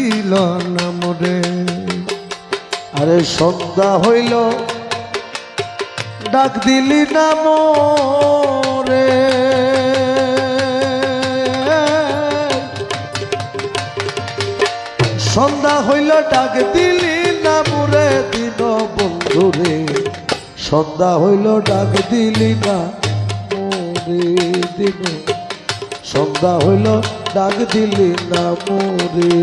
দিল না মোরে। আরে সন্ধ্যা হইল ডাক দিলি না মোরে, সন্ধ্যা হইল ডাক দিলি না মোরে দিন বন্ধুরে, সন্ধ্যা হইল ডাক দিলি না মোরে দিন, সন্ধ্যা হইল ডাক দিলি না মোরে।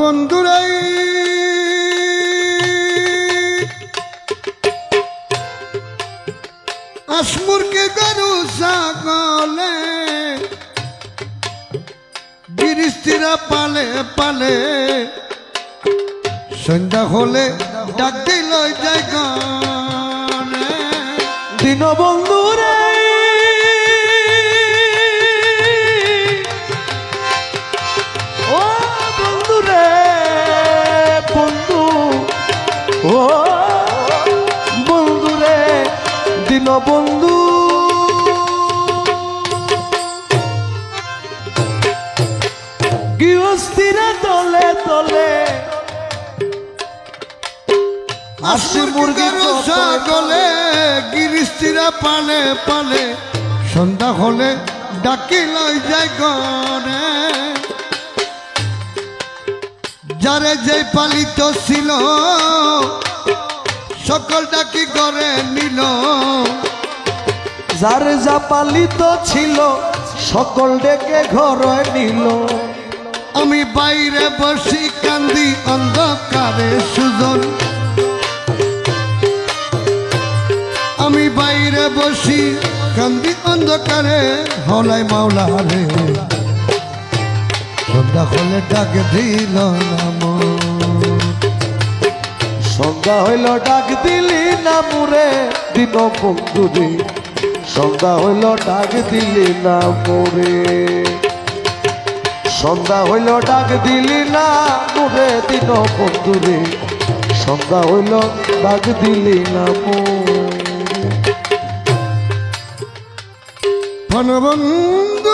বন্ধুরাই আসমুরকে গরু ছাগলে গিরিস্তিরা পালে পালে, সন্ধ্যা হলে ডাক দিল যায় গানে। দিন বন্ধুরে ও বন্ধুরে, বন্ধু ও বন্ধুরে, দিন বন্ধু গৃহস্থিরা তলে তলে আসি মুরগির ছাগলে গিরিস্তিরা পালে পালে, সন্ধ্যা হলে ডাকি লই যায় গনে। যারে যে পালিত ছিল সকল ডাকি করে নিল, যারে যা পালিত ছিল সকল ডেকে ঘরে নিল। আমি বাইরে বসি কান্দি অন্ধকারে সুজন, আমি বাইরে বসি কান্দি অন্ধকারে হলাই মাওলা রে। সন্ধ্যা হলে ডাক দিল না মোর, সন্ধ্যা হইল ডাক দিলি না মোরে দিন বন্ধুরে, সন্ধ্যা হইল ডাক দিলি না মোরে, সন্ধ্যা হইল ডাক দিলি না মোরে দিন বন্ধুরে, সন্ধ্যা হইল ডাক দিলি না মোরে। বন্ধু